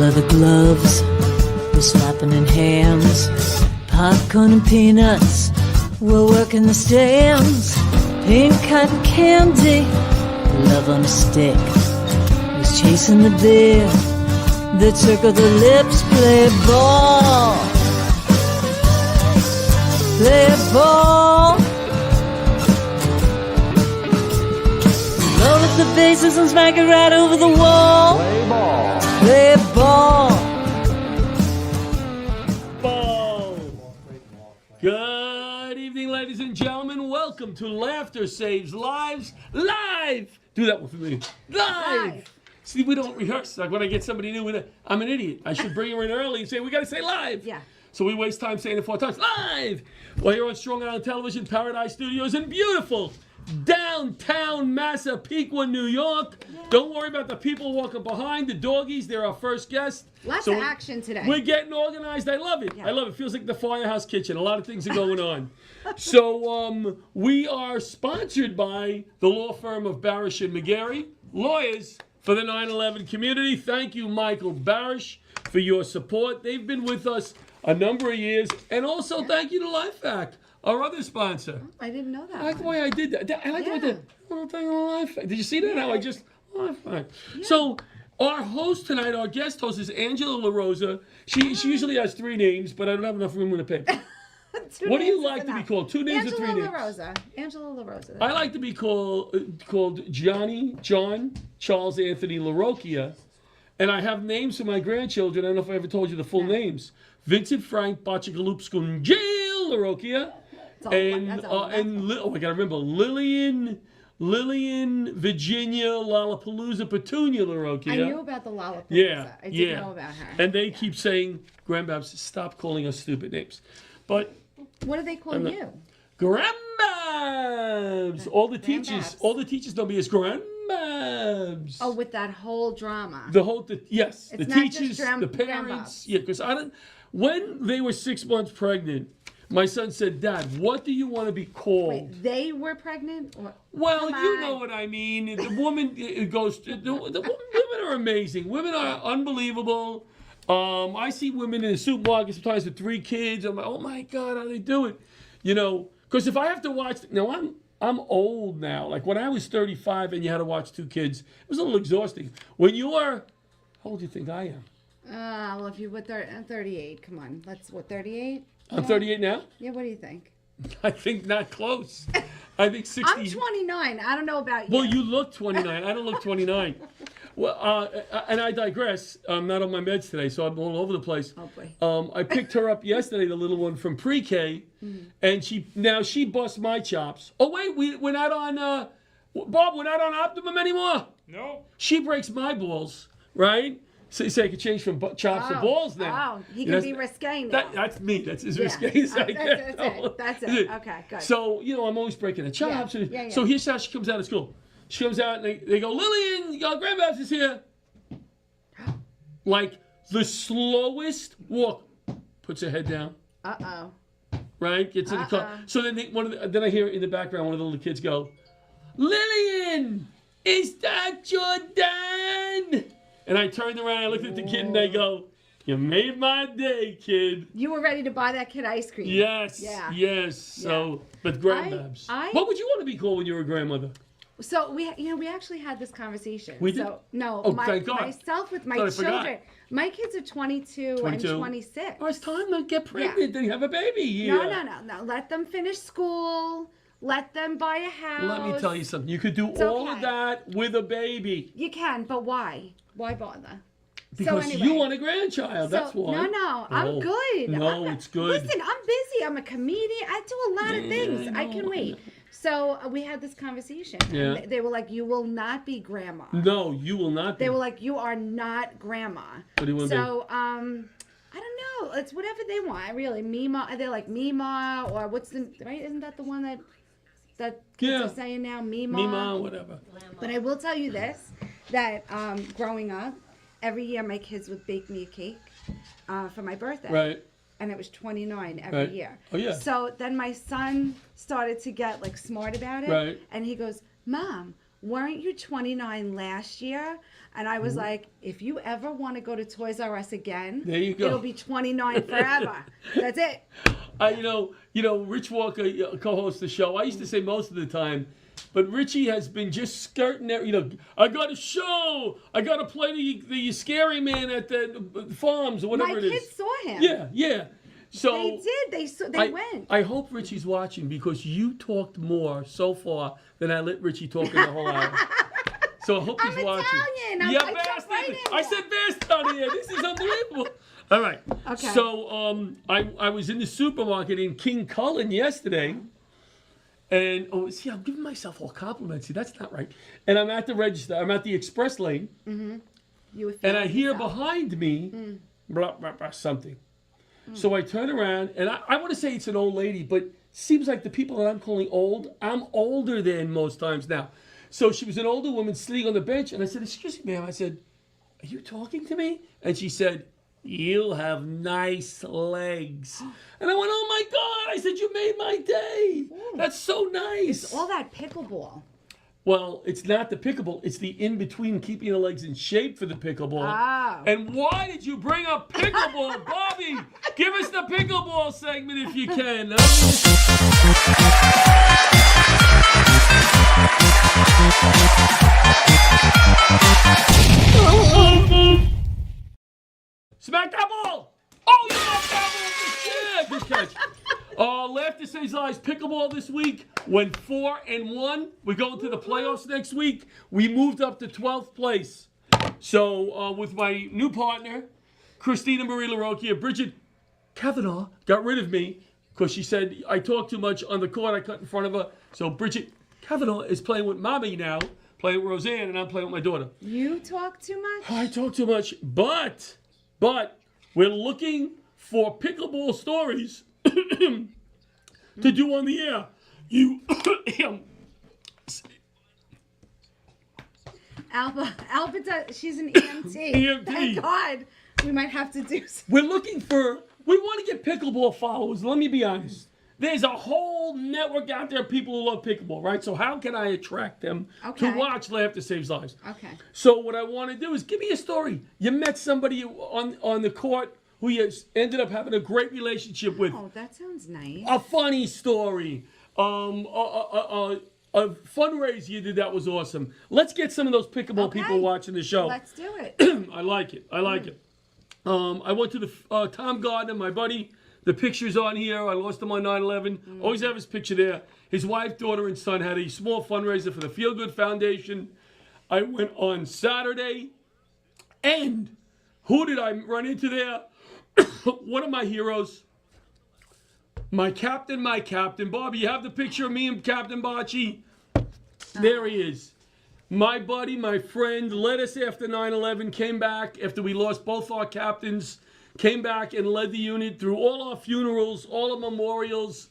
leather gloves, we're slapping in hams, popcorn and peanuts, we're working the stands, pink cotton candy, love on a stick, he's chasing the beer, that circle the lips, play ball, play ball. Load up the bases and smack it right over the wall. Play ball. Play ball. Ball. Good evening, ladies and gentlemen. Welcome to Laughter Saves Lives. Live. Do that one for me. Live. See, we don't rehearse. Like when I get somebody new, I'm an idiot. I should bring her in early and say, we got to say live. Yeah. So we waste time saying it 4 times. Live. Well, here on Strong Island Television, Paradise Studios in beautiful downtown Massapequa, New York. Yeah. Don't worry about the people walking behind, the doggies. They're our first guest. Lots of action today. We're getting organized. I love it. Yeah. I love it. Feels like the Firehouse Kitchen. A lot of things are going on. So we are sponsored by the law firm of Barasch and McGarry, lawyers for the 9/11 community. Thank you, Michael Barasch, for your support. They've been with us a number of years. And also thank you to LifeVac, our other sponsor. I didn't know that. I like the way I did that. I like the way I did. LifeVac. Did you see that? How I just LifeVac. Yeah. So our host tonight, our guest host, is Angela La Rosa. She usually has 3 names, but I don't have enough room in the paper. What do you like to be called? 2 names or 3 names? Angela La Rosa. Angela La Rosa. I like to be called John Charles Anthony LaRocchia, and I have names for my grandchildren. I don't know if I ever told you the full names. Vincent Frank Bachicalupskun Jail LaRocchia, and I gotta remember Lillian Virginia Lollapalooza Petunia LaRocchia. I knew about the Lollapalooza. Yeah, I did know about her. And they keep saying, Grandbabs, stop calling us stupid names. But what do they call you? Grandbabs. All the teachers know me as Grandbabs. Oh, with that whole drama. Yes, the teachers, the parents. Yeah, because when they were 6 months pregnant, my son said, Dad, what do you want to be called? Wait, they were pregnant? Well, you know what I mean. The woman goes, the women are amazing. Women are unbelievable. I see women in the supermarket sometimes with 3 kids. I'm like, oh my God, how do they do it? You know, because if I have to watch, I'm old now. Like when I was 35 and you had to watch 2 kids, it was a little exhausting. When you are, how old do you think I am? Well, if you were 38, come on. 38? I'm 38 now? Yeah, what do you think? I think not close. I think 60. I'm 29. I don't know about you. Well, you look 29. I don't look 29. Well, and I digress. I'm not on my meds today, so I'm all over the place. Oh, boy. I picked her up yesterday, the little one from pre-K, and she busts my chops. Oh, wait, we're not on, Bob, we're not on Optimum anymore? No. She breaks my balls, right? So I could change from chops to balls now. Oh, he can be risque now. That's me. That's as risque as I get. That's it. Okay, good. So, I'm always breaking the chops. Yeah. So here's how she comes out of school. She comes out and they go, Lillian, Grandbabs is here. Like the slowest walk. Puts her head down. Uh-oh. Right? Gets in the car. So then then I hear in the background one of the little kids go, Lillian, is that your dad? And I turned around, I looked at the kid, and they go, you made my day, kid. You were ready to buy that kid ice cream. Yes. Yeah. Yes. So, but Grandbabs. What would you want to be called when you were a grandmother? So we actually had this conversation. We did? No, thank God. Myself with my children. My kids are 22 and 26. Oh, it's time to get pregnant and have a baby here. No. Let them finish school. Let them buy a house. Let me tell you something. You could do all of that with a baby. You can, but why? Why bother? Because you want a grandchild. That's why. No. I'm good. No, it's good. Listen, I'm busy. I'm a comedian. I do a lot of things. I can wait. So we had this conversation. Yeah. And they were like, you will not be grandma. No, you will not be. They were like, you are not grandma. What do you want to be? So, I don't know. It's whatever they want, really. Mima. They're like Mima, or right? Isn't that the one that kids are saying now? Mima, whatever. But I will tell you this, that growing up, every year my kids would bake me a cake for my birthday. Right. And it was 29 every year. Oh, yeah. So then my son started to get, like, smart about it. Right. And he goes, Mom, weren't you 29 last year? And I was like, if you ever want to go to Toys R Us again, there you go. It'll be 29 forever. That's it. Rich Walker co-hosts the show. I used to say most of the time, but Richie has been just skirting there. I got a show. I got to play the scary man at the farms or whatever it is. My kids saw him. Yeah. So they did. They went. I hope Richie's watching because you talked more so far than I let Richie talk in the whole hour. So I hope he's watching. I'm yeah, bastard. I said bastard on here. This is unbelievable. All right. Okay. So I was in the supermarket in King Cullen yesterday. And, I'm giving myself all compliments. See, that's not right. And I'm at the register. I'm at the express lane. Mm-hmm. And I hear behind me, blah, blah, blah, something. So I turn around, and I want to say it's an old lady, but seems like the people that I'm calling old, I'm older than most times now. So she was an older woman sitting on the bench, and I said, excuse me, ma'am. I said, are you talking to me? And she said, you have nice legs. And I went, oh my God. I said, you made my day. That's so nice. It's all that pickleball. Well, it's not the pickleball. It's the in-between keeping the legs in shape for the pickleball. Oh. And why did you bring up pickleball, Bobby? Give us the pickleball segment if you can. Smack that ball! Oh, you knocked that ball! Yeah, good catch. Laughter Saves Lives pickleball this week went 4-1. We're going to the playoffs next week. We moved up to 12th place. So with my new partner, Christina Marie LaRocchia, Bridget Kavanaugh got rid of me because she said I talk too much on the court. I cut in front of her. So Bridget Kavanaugh is playing with mommy now, playing with Roseanne, and I'm playing with my daughter. You talk too much? I talk too much, but we're looking for pickleball stories to do on the air. Alba, she's an EMT. Thank God. We might have to do something. We want to get pickleball followers. Let me be honest. There's a whole network out there of people who love pickleball, right? So how can I attract them to watch Laughter Saves Lives? Okay. So what I want to do is give me a story. You met somebody on the court who you ended up having a great relationship with. Oh, that sounds nice. A funny story. A fundraiser you did that was awesome. Let's get some of those pickleball people watching the show. Let's do it. I like it. I went to the Tom Gardner, my buddy. The picture's on here. I lost him on 9/11. Always have his picture there. His wife, daughter, and son had a small fundraiser for the Feel Good Foundation. I went on Saturday. And who did I run into there? One of my heroes. My captain. Bobby, you have the picture of me and Captain Bocci? There he is. My buddy, my friend, led us after 9/11, came back after we lost both our captains, came back and led the unit through all our funerals, all our memorials,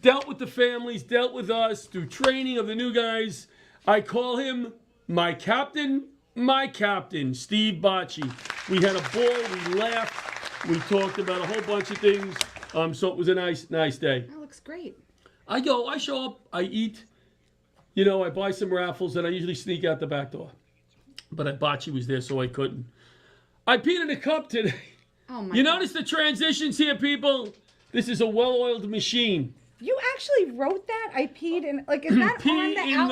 dealt with the families, dealt with us through training of the new guys. I call him my captain, Steve Bocci. We had a ball, we laughed, we talked about a whole bunch of things, so it was a nice day. That looks great. I show up, I eat, I buy some raffles, and I usually sneak out the back door. But Bocci was there, so I couldn't. I peed in a cup today. Oh my! You notice the transitions here, people? This is a well-oiled machine. You actually wrote that? I peed in, is that on the outline?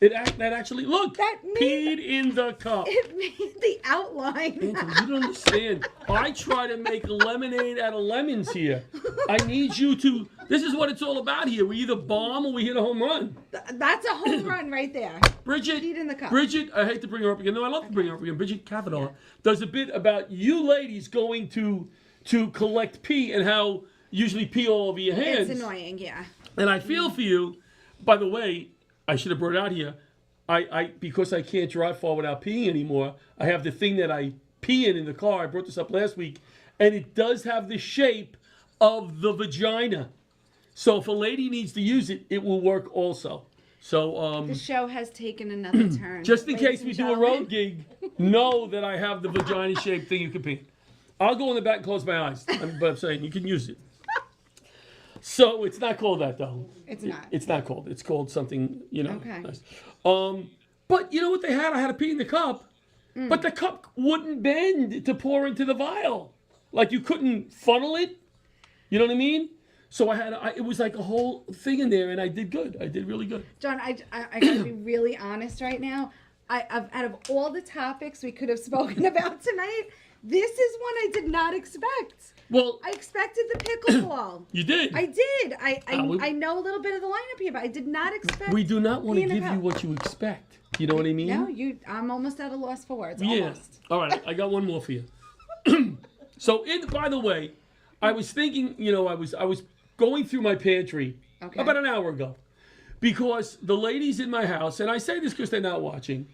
The cup. That actually, look, peed in the cup. It made the outline. Anthony, you don't understand. I try to make lemonade out of lemons here. I need you to, this is what it's all about here. We either bomb or we hit a home run. That's a home run right there. Bridget, peed in the cup. Bridget, I hate to bring her up again. No, I love to bring her up again. Bridget Kavanaugh does a bit about you ladies going to collect pee and how usually pee all over your hands. It's annoying, yeah. And I feel for you. By the way, I should have brought it out here. Because I can't drive far without peeing anymore, I have the thing that I pee in the car. I brought this up last week. And it does have the shape of the vagina. So if a lady needs to use it, it will work also. So the show has taken another turn. Just in case we do a road gig, know that I have the vagina-shaped thing you can pee. I'll go in the back and close my eyes. But I'm saying you can use it. So it's not called that though. It's not. It's not called. It's called something, Okay. nice. But you know what they had? I had to pee in the cup, but the cup wouldn't bend to pour into the vial. Like you couldn't funnel it. You know what I mean? So it was like a whole thing in there, and I did good. I did really good. John, I gotta be really honest right now. Out of all the topics we could have spoken about tonight, this is one I did not expect. Well, I expected the pickleball. You did. I did. I know a little bit of the lineup here, but I did not expect. We do not want to pee in a give you cup. what you expect. You know what I mean? No, I'm almost at a loss for words. Yeah. Almost. All right, I got one more for you. So, by the way, I was thinking, I was going through my pantry about an hour ago because the ladies in my house, and I say this because they're not watching,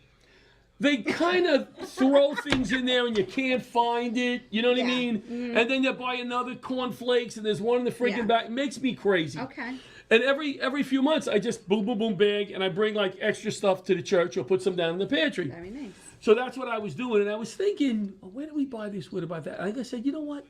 they kind of throw things in there and you can't find it. You know what I mean? Mm-hmm. And then you buy another cornflakes and there's one in the freaking back. It makes me crazy. Okay. And every few months, I just boom, boom, boom, bag, and I bring like extra stuff to the church or put some down in the pantry. Very nice. So that's what I was doing. And I was thinking, where do we buy this? Where do we buy that? And I said, you know what?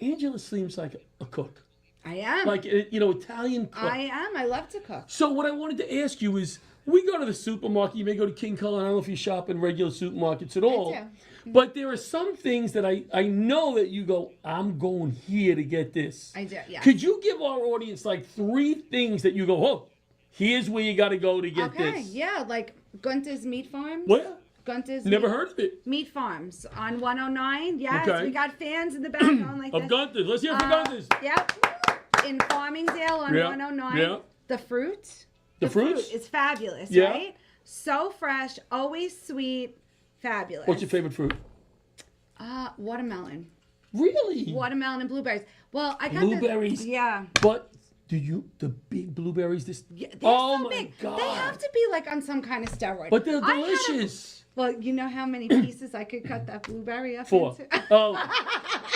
Angela seems like a cook. I am. Like, Italian cook. I am. I love to cook. So what I wanted to ask you is, we go to the supermarket. You may go to King Cullen. I don't know if you shop in regular supermarkets at all. I do. But there are some things that I know that you go, I'm going here to get this. I do, yeah. Could you give our audience like 3 things that you go, oh, here's where you got to go to get this? Okay, yeah, like Gunther's Meat Farms. What? Gunther's Never heard of it. Meat Farms on 109. Yes, Okay. we got fans in the back going like Of this. Gunther's. Let's hear it for Gunther's. Yep. In Farmingdale on 109. Yeah. The fruit. The fruits? Is fabulous, Yeah. right? So fresh, always sweet, fabulous. What's your favorite fruit? Watermelon. Really? Watermelon and blueberries. Well, I got Blueberries? Yeah. But the big blueberries, Yeah, they're oh so my big. God. They have to be like on some kind of steroid. But they're I had a- delicious. Well, you know how many pieces I could cut that blueberry up 4. into? Oh,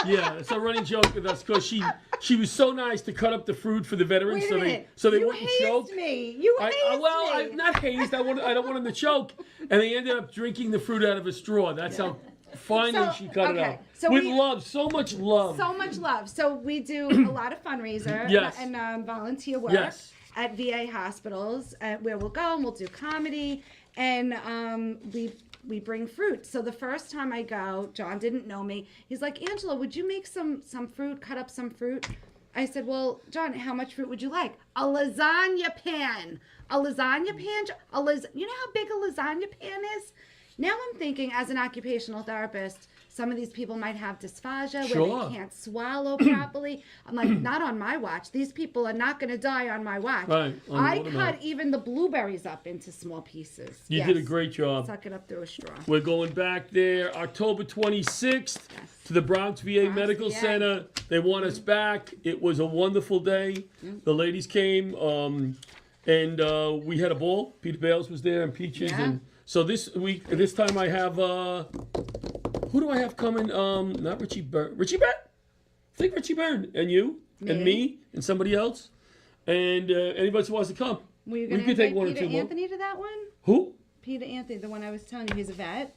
yeah. It's a running joke with us because she was so nice to cut up the fruit for the veterans Wait a minute. so they you wouldn't hazed choke. me. You hazed me. I'm not hazed. I don't want them to choke. And they ended up drinking the fruit out of a straw. That's how finally she cut it out. So with love, so much love. So much love. So we do a lot of fundraiser Yes. and volunteer work Yes. at VA hospitals where we'll go and we'll do comedy and we bring fruit. So the first time I go, John didn't know me. He's like, Angela, would you make some fruit, cut up some fruit? I said, well, John, how much fruit would you like? A lasagna pan. A lasagna pan? You know how big a lasagna pan is? Now I'm thinking, as an occupational therapist, some of these people might have dysphagia where they can't swallow properly. I'm like, not on my watch. These people are not going to die on my watch. Right. I cut even the blueberries up into small pieces. You did a great job. Suck it up through a straw. We're going back there October 26th to the Bronx VA Medical VA. Center. They want us back. It was a wonderful day. The ladies came and we had a ball. Peter Bales was there and Peaches. Yeah. And so this time I have, who do I have coming? Not Richie Byrne. Richie Byrne? I think Richie Byrne. And you? And me? And somebody else? And anybody who wants to come. Were you We going to could take invite one or Peter two more. Anthony to that one? Who? Peter Anthony, the one I was telling you, he's a vet.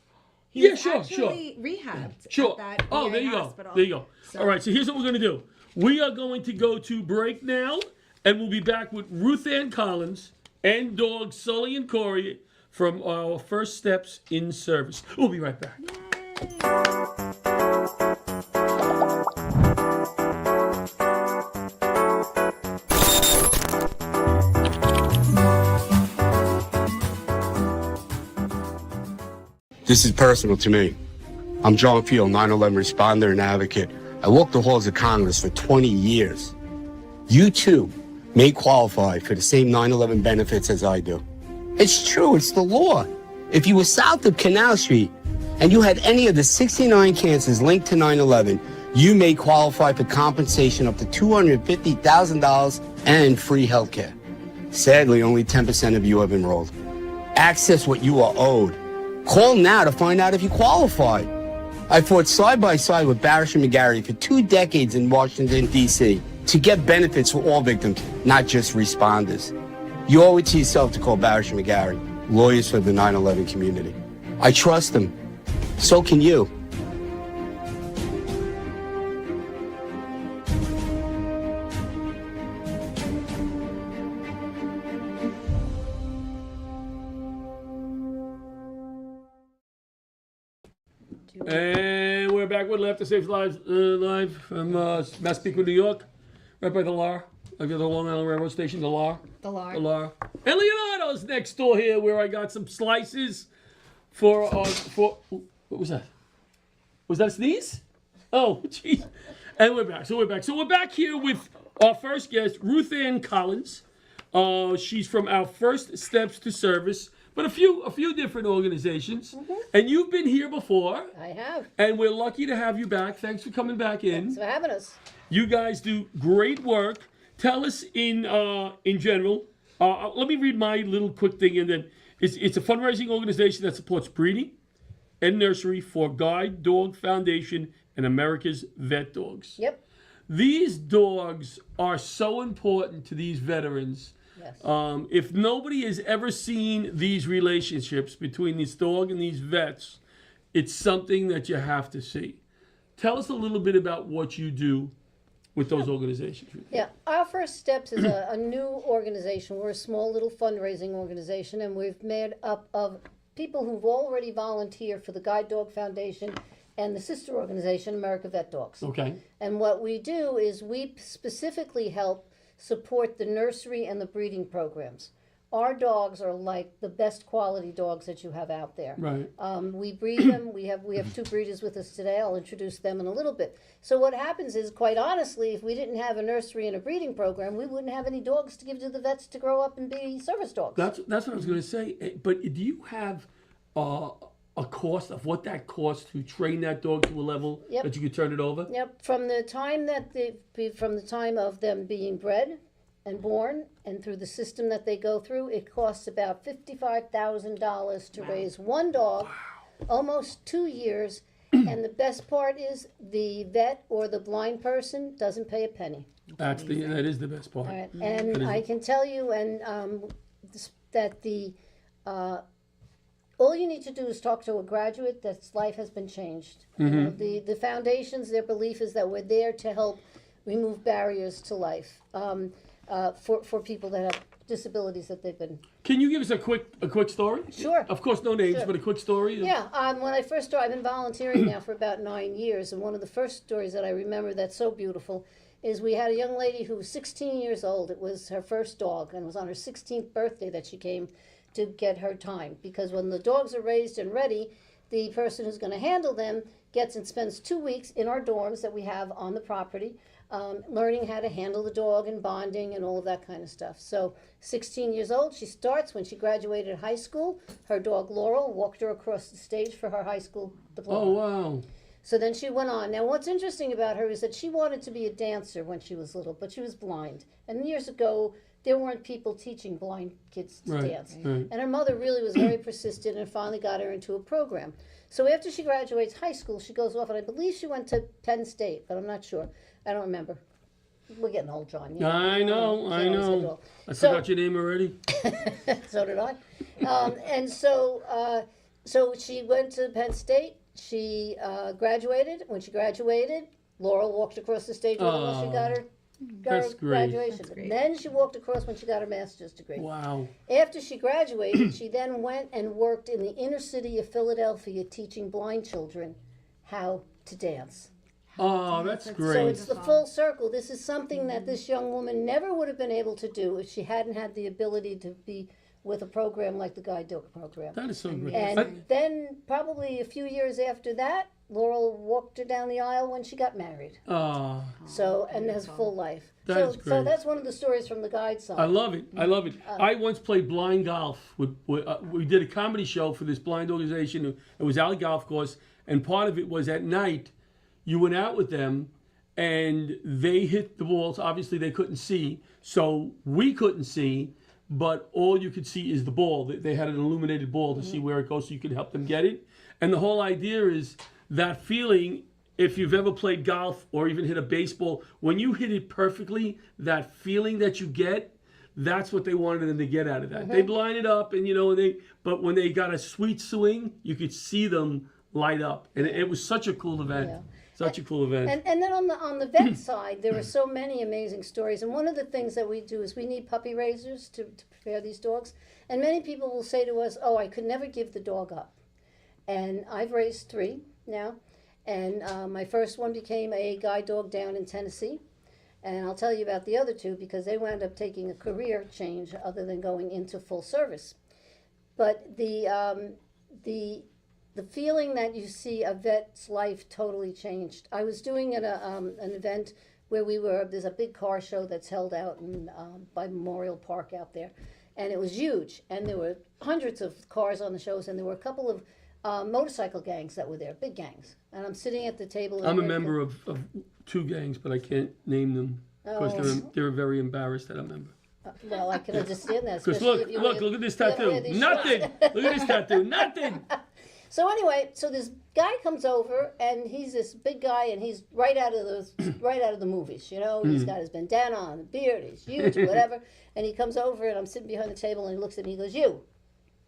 He Yeah, was sure. actually rehabbed Sure. at that Oh, VA there you hospital. go. There you go. So- All right, so here's what we're going to do. We are going to go to break now, and we'll be back with Ruth Ann Collins and dogs Sully and Corey from our first steps in service. We'll be right back. This is personal to me. I'm John Field, 9/11 responder and advocate. I walked the halls of Congress for 20 years. You too may qualify for the same 9/11 benefits as I do. It's true, it's the law. If you were south of Canal Street and you had any of the 69 cancers linked to 9/11, you may qualify for compensation up to $250,000 and free health care. Sadly, only 10% of you have enrolled. Access what you are owed. Call now to find out if you qualify. I fought side by side with Barasch and McGarry for 2 decades in Washington, D.C. to get benefits for all victims, not just responders. You owe it to yourself to call Barasch and McGarry, lawyers for the 9/11 community. I trust them. So can you. And we're back with Laughter Saves Lives live from Massapequa, New York, right by the LAR, like the Long Island Railroad Station, the LAR. The LAR. The LAR. And Leonardo's next door here, where I got some slices for what was that? Was that a sneeze? Oh, jeez. And we're back. So we're back here with our first guest, Ruth Ann Collins. She's from our First Steps to Service, but a few different organizations. Mm-hmm. And you've been here before. I have. And we're lucky to have you back. Thanks for coming back in. Thanks for having us. You guys do great work. Tell us in general. Let me read my little quick thing, and then it's a fundraising organization that supports breeding and nursery for Guide Dog Foundation and America's Vet Dogs. Yep. These dogs are so important to these veterans. Yes. If nobody has ever seen these relationships between this dog and these vets, it's something that you have to see. Tell us a little bit about what you do with those organizations. Yeah, our First Steps is a new organization. We're a small little fundraising organization, and we've made up of people who've already volunteered for the Guide Dog Foundation and the sister organization, America Vet Dogs. Okay. And what we do is we specifically help support the nursery and the breeding programs. Our dogs are like the best quality dogs that you have out there. Right. We breed them. We have two breeders with us today. I'll introduce them in a little bit. So what happens is, quite honestly, if we didn't have a nursery and a breeding program, we wouldn't have any dogs to give to the vets to grow up and be service dogs. That's what I was going to say. But do you have a cost of what that costs to train that dog to a level Yep. that you could turn it over? Yep. From the time of them being bred and born and through the system that they go through, it costs about $55,000 to raise one dog, almost 2 years. And the best part is the vet or the blind person doesn't pay a penny. That is the best part. All right. And I can tell you that all you need to do is talk to a graduate that's life has been changed. Mm-hmm. You know, the foundations, their belief is that we're there to help remove barriers to life for people that have disabilities that they've been. Can you give us a quick story? Sure. Of course, no names, Sure. but a quick story. Yeah, when I first started, I've been volunteering now for about 9 years, and one of the first stories that I remember that's so beautiful is we had a young lady who was 16 years old. It was her first dog, and it was on her 16th birthday that she came to get her time. Because when the dogs are raised and ready, the person who's going to handle them gets and spends 2 weeks in our dorms that we have on the property, learning how to handle the dog and bonding and all of that kind of stuff. So 16 years old, she starts. When she graduated high school, her dog Laurel walked her across the stage for her high school diploma. Oh, wow. So then she went on. Now what's interesting about her is that she wanted to be a dancer when she was little, but she was blind. And years ago, there weren't people teaching blind kids to dance. Right. And her mother really was very persistent and finally got her into a program. So after she graduates high school, she goes off, and I believe she went to Penn State, but I'm not sure. I don't remember. We're getting old, John. You know? I know. I forgot your name already. So did I. And so she went to Penn State. She graduated. When she graduated, Laurel walked across the stage with her when she got her That's great. graduation. That's great. Then she walked across when she got her master's degree. Wow. After she graduated, she then went and worked in the inner city of Philadelphia teaching blind children how to dance. Oh, that's So great. it's the full circle. This is something that this young woman never would have been able to do if she hadn't had the ability to be with a program like the Guide Dog program. That is so great. And then probably a few years after that, Laurel walked her down the aisle when she got married. Oh, So, and has a full life. That's So great. that's one of the stories from the Guide side. I love it. I love it. I once played blind golf. We did a comedy show for this blind organization. It was our golf course, and part of it was at night. You went out with them, and they hit the balls. Obviously, they couldn't see, so we couldn't see. But all you could see is the ball. They had an illuminated ball to see where it goes, so you could help them get it. And the whole idea is that feeling. If you've ever played golf or even hit a baseball, when you hit it perfectly, that feeling that you get, that's what they wanted them to get out of that. They'd line it up, and but when they got a sweet swing, you could see them light up, and it was such a cool event. Yeah. Such a cool event. And then on the vet side, there are so many amazing stories. And one of the things that we do is we need puppy raisers to prepare these dogs. And many people will say to us, "Oh, I could never give the dog up." And I've raised 3. now. And my first one became a guide dog down in Tennessee. And I'll tell you about the other two because they wound up taking a career change other than going into full service. But the feeling that you see a vet's life totally changed. I was doing an event where there's a big car show that's held out by Memorial Park out there. And it was huge. And there were hundreds of cars on the shows, and there were a couple of motorcycle gangs that were there, big gangs. And I'm sitting at the table. And I'm a member of 2 gangs, but I can't name them because they're very embarrassed that I'm a member. Well, I can understand that. Because look at this tattoo. Nothing. Look at this tattoo. Nothing. So anyway, this guy comes over, and he's this big guy, and he's right out of the movies. You know, he's got his bandana on, a beard, he's huge, whatever. And he comes over, and I'm sitting behind the table, and he looks at me, he goes, "You."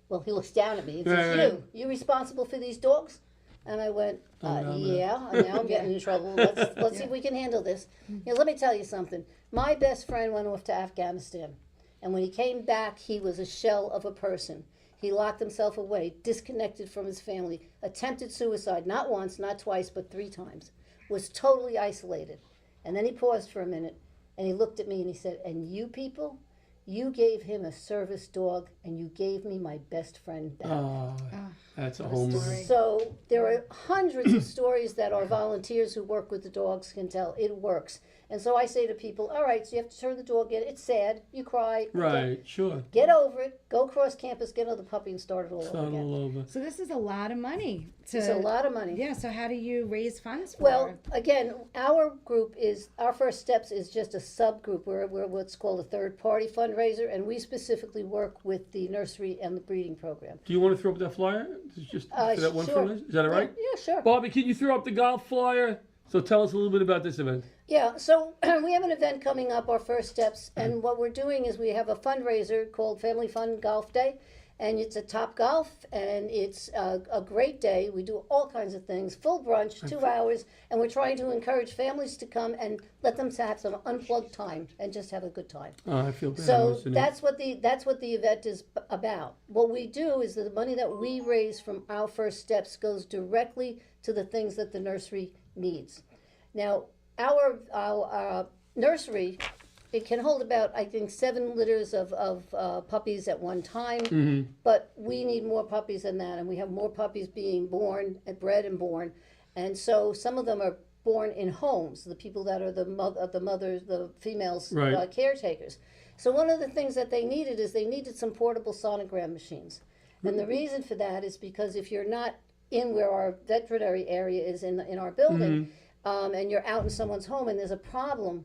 Well, he looks down at me and says, "You responsible for these dogs?" And I went, "Yeah." And now I'm getting in trouble. Let's see if we can handle this. Let me tell you something. My best friend went off to Afghanistan, and when he came back, he was a shell of a person. He locked himself away, disconnected from his family, attempted suicide, not once, not twice, but 3 times, was totally isolated. And then he paused for a minute, and he looked at me and he said, "And you people, you gave him a service dog, and you gave me my best friend back." That's a home run. So there are hundreds of stories that our volunteers who work with the dogs can tell. It works. And so I say to people, all right, so you have to turn the dog in. It's sad. You cry. Right, sure. Get over it. Go across campus, get another puppy, and start it all over again. All over. So this is a lot of money. It's a lot of money. Yeah, so how do you raise funds for Well, again, our First Steps is just a subgroup. We're what's called a third-party fundraiser, and we specifically work with the nursery and the breeding program. Do you want to throw up that flyer? Just for that one sure. fundraiser? Is that all right? Yeah, sure. Bobby, can you throw up the golf flyer? So tell us a little bit about this event. Yeah, so we have an event coming up, our First Steps, and what we're doing is we have a fundraiser called Family Fun Golf Day, and it's a Top Golf, and it's a great day. We do all kinds of things, full brunch, 2 hours, and we're trying to encourage families to come and let them have some unplugged time and just have a good time. I feel bad. So that's what the event is about. What we do is that the money that we raise from our First Steps goes directly to the things that the nursery needs. Now, our nursery, it can hold about, I think, 7 litters of puppies at one time, but we need more puppies than that, and we have more puppies being born, bred and born, and so some of them are born in homes, the people that are the females, Right. Caretakers. So one of the things that they needed some portable sonogram machines, and the reason for that is because if you're not in where our veterinary area is in our building, and you're out in someone's home and there's a problem,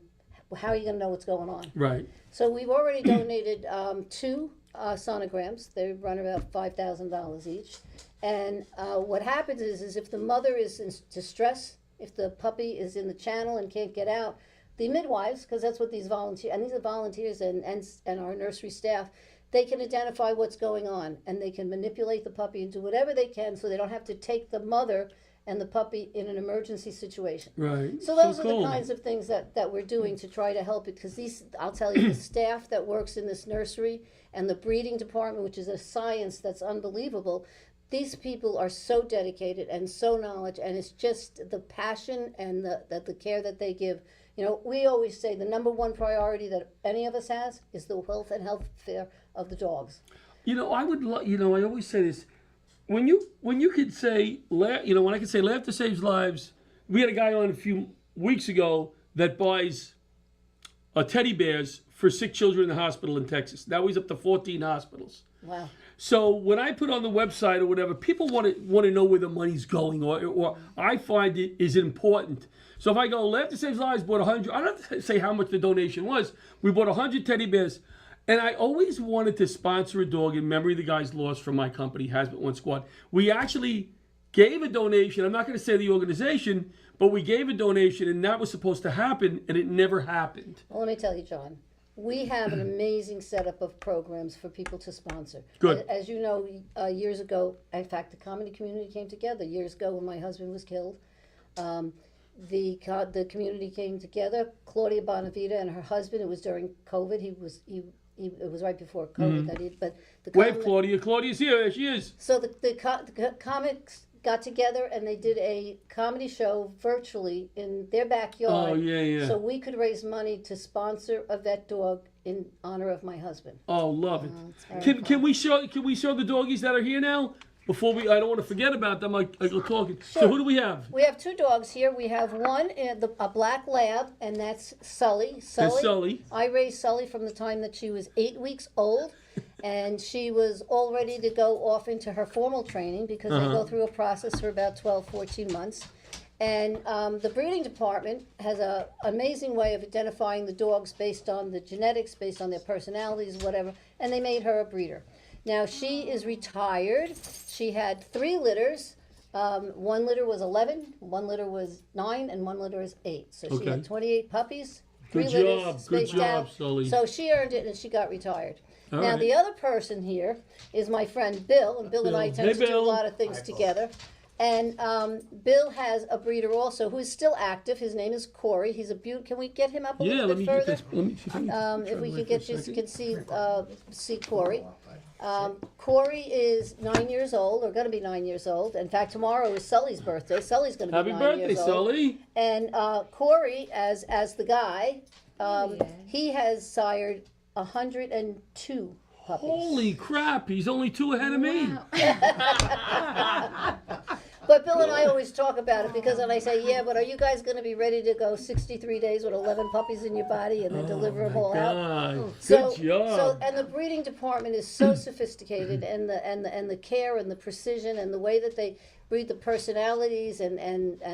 how are you going to know what's going on? Right. So we've already donated 2 sonograms. They run about $5,000 each. And what happens is if the mother is in distress, if the puppy is in the channel and can't get out, the midwives, because that's what these are volunteers and our nursery staff, they can identify what's going on, and they can manipulate the puppy and do whatever they can so they don't have to take the mother and the puppy in an emergency situation. Right. So those are the kinds of things that we're doing to try to help it, because I'll tell you, the staff that works in this nursery and the breeding department, which is a science that's unbelievable, these people are so dedicated and so knowledgeable, and it's just the passion and the care that they give. You know, we always say the number one priority that any of us has is the health and welfare of the dogs. You know, I always say this. When you could say, when I could say laughter saves lives, we had a guy on a few weeks ago that buys teddy bears for sick children in the hospital in Texas. Now he's up to 14 hospitals. Wow. So when I put on the website or whatever, people want to know where the money's going, or I find it is important. So if I go, Laughter Saves Lives bought 100, I don't have to say how much the donation was. We bought 100 teddy bears. And I always wanted to sponsor a dog in memory of the guys lost from my company, Has Been One Squad. We actually gave a donation. I'm not going to say the organization, but we gave a donation, and that was supposed to happen, and it never happened. Well, let me tell you, John, we have an amazing setup of programs for people to sponsor. Good. As you know, years ago, in fact, the comedy community came together. Years ago, when my husband was killed, the community came together. Claudia Bonavita and her husband. It was during COVID. It was right before COVID. But Wave, Claudia. Claudia's here. There she is. So the got together and they did a comedy show virtually in their backyard. Oh, yeah. So we could raise money to sponsor a vet dog in honor of my husband. Oh, love it. Can we show the doggies that are here now? Before I don't want to forget about them. I go talking. Sure. So who do we have? We have 2 dogs here. We have one, a black lab, and that's Sully. That's Sully. I raised Sully from the time that she was 8 weeks old, and she was all ready to go off into her formal training because they go through a process for about 12, 14 months. And the breeding department has an amazing way of identifying the dogs based on the genetics, based on their personalities, whatever, and they made her a breeder. Now, she is retired. She had 3 litters. 1 litter was 11, 1 litter was 9, and 1 litter is 8. So she had 28 puppies, 3 Good litters job. spaced Good job, out. Sully. So she earned it and she got retired. All Now, right. the other person here is my friend Bill, and Bill and I Bill. tend Hey, to do a Bill. lot of things together. And Bill has a breeder also who is still active. His name is Corey. He's a beaut. Can we get him up a Yeah, little let bit me get further? this. Let me see if I can If we turn could it get for a you second. can see Corey. Corey is 9 years old, or going to be 9 years old. In fact, tomorrow is Sully's birthday. Sully's going to be Happy 9 birthday, years old. Sully. And Corey, as the guy, he has sired 102 puppies. Holy crap! He's only 2 ahead of me. But Bill and I always talk about it because then I say, yeah, but are you guys going to be ready to go 63 days with 11 puppies in your body and then deliver them all out? God. So, Good job. and the breeding department is so sophisticated, and the care and the precision and the way that they breed the personalities and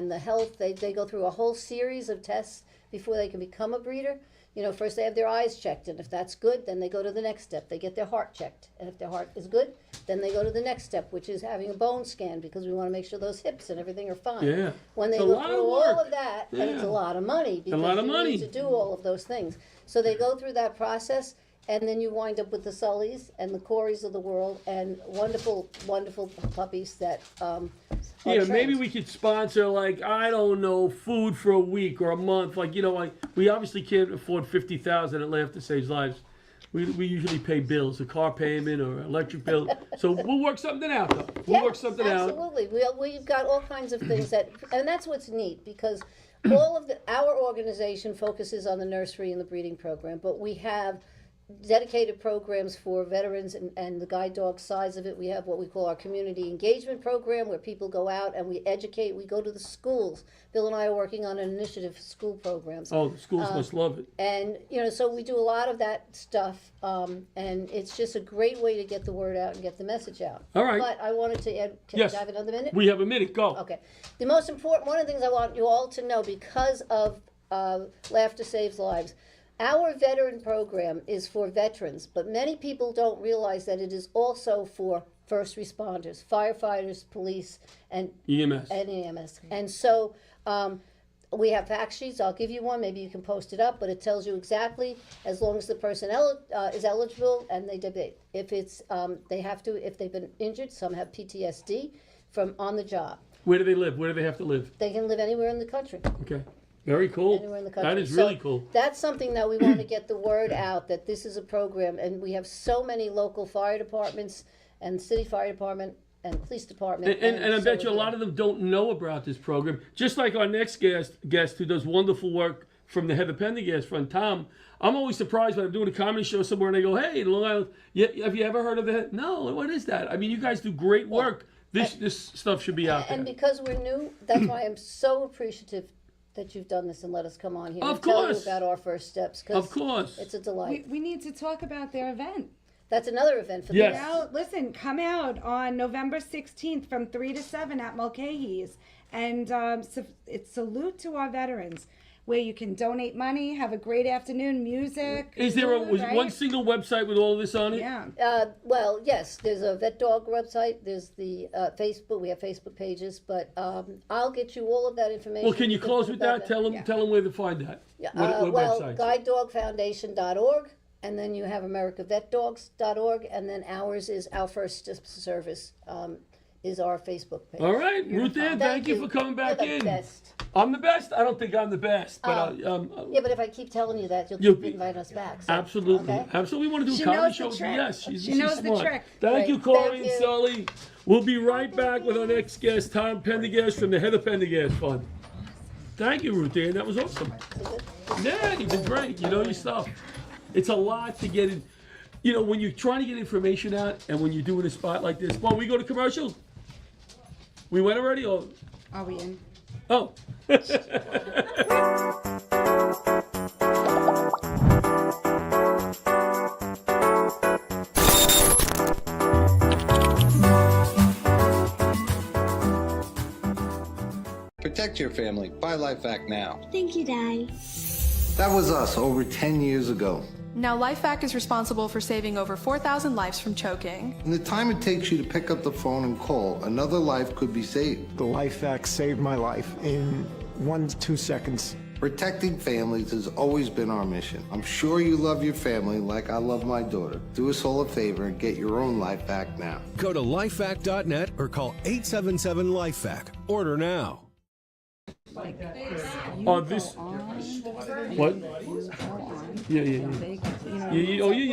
the health. They go through a whole series of tests before they can become a breeder. You know, first they have their eyes checked, and if that's good, then they go to the next step. They get their heart checked, and if their heart is good, then they go to the next step, which is having a bone scan because we want to make sure those hips and everything are fine. Yeah. When they It's a go lot through of all work. of that, and it's Yeah. a lot of money because lot of you money. need to do all of those things. So they go through that process, and then you wind up with the Sullys and the Corys of the world, and wonderful, wonderful puppies that are Yeah, maybe trained. we could sponsor, like, I don't know, food for a week or a month. Like, you know, like, we obviously can't afford $50,000 at Laughter Saves Lives. We usually pay bills, a car payment or electric bill. So we'll work something out, though. We'll work something out. Absolutely. We've got all kinds of things and that's what's neat because all of our organization focuses on the nursery and the breeding program, but we have dedicated programs for veterans and the guide dog size of it. We have what we call our community engagement program where people go out and we educate. We go to the schools. Bill and I are working on an initiative for school programs. Oh, the schools must love it. And, you know, so we do a lot of that stuff, and it's just a great way to get the word out and get the message out. All right. But I wanted to add, can Yes. I have another minute? We have a minute. Go. Okay. The most important, one of the things I want you all to know because of Laughter Saves Lives, our veteran program is for veterans, but many people don't realize that it is also for first responders, firefighters, police, and EMS. EMS. And so we have fact sheets. I'll give you one. Maybe you can post it up, but it tells you exactly as long as the person is eligible and they debate. If it's they have to, if they've been injured, some have PTSD from on the job. Where do they live? Where do they have to live? They can live anywhere in the country. Okay. Very cool. Anywhere in the country. That is So really cool. That's something that we want to get the word out that this is a program, and we have so many local fire departments and city fire department and police department. And I bet you a lot of them don't know about this program. Just like our next guest who does wonderful work from the Heather Pendergast front, Tom. I'm always surprised when I'm doing a comedy show somewhere and they go, hey, in Long Island, have you ever heard of that? No, what is that? I mean, you guys do great work. This stuff should be out there. And because we're new, that's why I'm so appreciative that you've done this and let us come on here Of and tell you course. about our first steps. 'Cause Of course. it's a delight. We need to talk about their event. That's another event for Yes. the Now, listen, come out on November 16th from 3 to 7 at Mulcahy's. And it's salute to our veterans, where you can donate money, have a great afternoon, music. Is there right? one single website with all of this on it? Yeah. Well, yes, there's a vet dog website. There's the Facebook. We have Facebook pages, but I'll get you all of that information. Well, can you close with that? Tell them where to find that. What Well, websites? guidedogfoundation.org, and then you have americavetdogs.org, and then ours is Our First Service is our Facebook page. All right, Ruth Ann, thank you for coming back You're the in. best. I'm the best? I don't think I'm the best, but Yeah, but if I keep telling you that, you'll You'll keep be- inviting us back. So, absolutely. okay? Absolutely. We want to do She a comedy knows the show. trick. Yes, She she's knows the smart. trick. Thank Great. you, Corey Thank and you. Sully. We'll be right back with our next guest, Tom Pendergast from the Heather Pendergast Fund. Thank you, Ruth Ann. That was awesome. Yeah, you did great. You know your stuff. It's a lot to get in. You know, when you're trying to get information out and when you're doing a spot like this. Well, we go to commercials? We went already? Or? Are we in? Oh. Protect your family. Buy LifeVac now. Thank you, Dad. That was us over 10 years ago. Now LifeVac is responsible for saving over 4,000 lives from choking. In the time it takes you to pick up the phone and call, another life could be saved. The LifeVac saved my life in 1 to 2 seconds. Protecting families has always been our mission. I'm sure you love your family like I love my daughter. Do us all a favor and get your own LifeVac now. Go to lifevac.net or call 877-LifeVac. Order now. This. What? Yeah.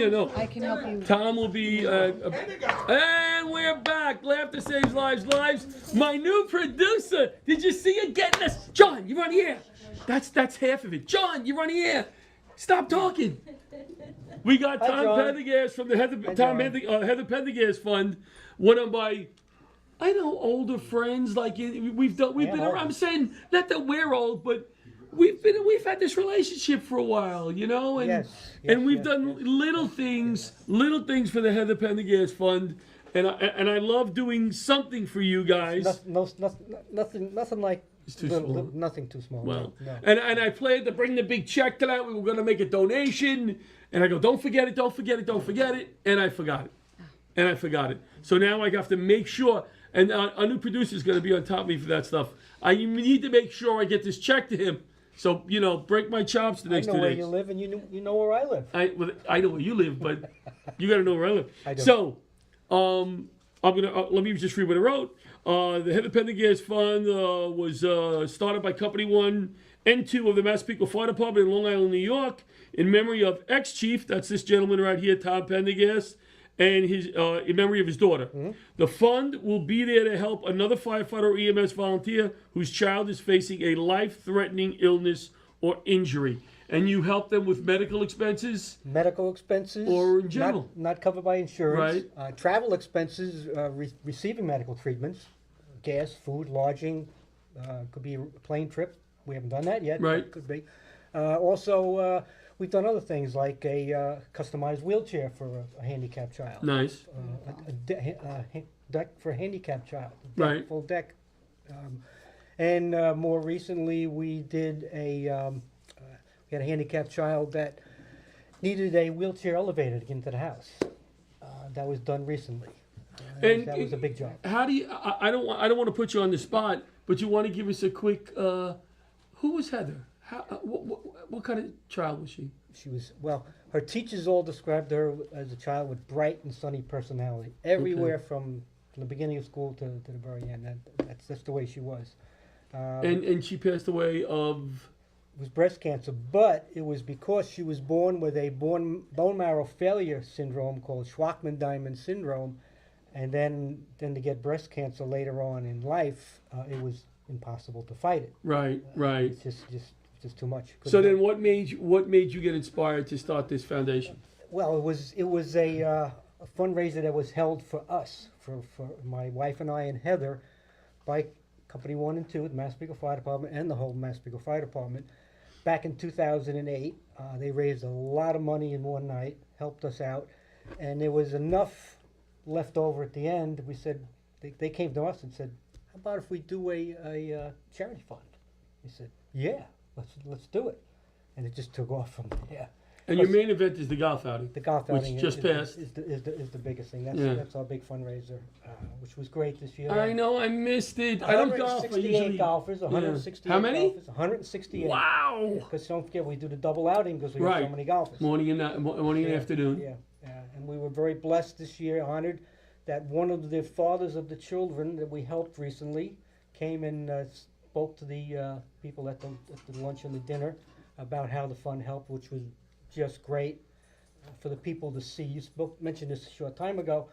No. I can help you. Tom will be. And we're back. Laughter saves lives. My new producer. Did you see it getting us? John, you're on the air. That's half of it. John, you're on the air. Stop talking. We got Tom Pendergast from the Heather Pendergast Fund. One of my. I know older friends like we've been around. I'm saying not that we're old, but we've had this relationship for a while, you know, and we've done little things for the Heather Pendergast Fund, and I love doing something for you guys. Nothing like it's too small. Nothing too small. Well, no. and I planned to bring the big check tonight. We were going to make a donation, and I go, don't forget it, and I forgot it. So now I have to make sure. And our new producer is going to be on top of me for that stuff. I need to make sure I get this check to him. So, you know, break my chops the next 2 days. I know where you live, and you know where I live. I know where you live, but you got to know where I live. I do. So, I'm gonna let me just read what I wrote. The Heather Pendergast Fund was started by Company 1 and 2 of the Massapequa Fire Department in Long Island, New York, in memory of ex-chief, that's this gentleman right here, Tom Pendergast, and his in memory of his daughter. Mm-hmm. The fund will be there to help another firefighter or EMS volunteer whose child is facing a life-threatening illness or injury. And you help them with medical expenses? Medical expenses. Or in general? Not covered by insurance. Right. Travel expenses, receiving medical treatments, gas, food, lodging, could be a plane trip. We haven't done that yet. Right. Could be. Also, we've done other things like a customized wheelchair for a handicapped child. Nice. A deck for a handicapped child. Right. Full deck. And more recently, we did we had a handicapped child that needed a wheelchair elevator to get into the house. That was done recently. And that was a big job. How do you? I don't want to put you on the spot, but you want to give us a quick. Who was Heather? What kind of child was she? She was, well, her teachers all described her as a child with bright and sunny personality. Everywhere from the beginning of school to the very end. That's just the way she was. And she passed away of? It was breast cancer, but it was because she was born with a bone marrow failure syndrome called Schwachman-Diamond syndrome. And then to get breast cancer later on in life, it was impossible to fight it. Right. It's just too much. So then, what made you get inspired to start this foundation? Well, it was a fundraiser that was held for us, for my wife and I and Heather, by Company 1 and 2, the Massapequa Fire Department and the whole Massapequa Fire Department. Back in 2008, they raised a lot of money in one night, helped us out, and there was enough left over at the end. We said they came to us and said, "How about if we do a charity fund?" We said, "Yeah. Let's do it," and it just took off from there. And your main event is the golf outing. The golf outing which just passed. Is the biggest thing. That's our big fundraiser, which was great this year. I know, I missed it. I don't golf. 168 golfers. 168. How many? Golfers, 168. Wow. Because don't forget, we do the double outing because we have so many golfers. Morning and afternoon. Yeah. And we were very blessed this year, honored that one of the fathers of the children that we helped recently came and spoke to the people at the lunch and the dinner about how the fund helped, which was just great for the people to see. You mentioned this a short time ago.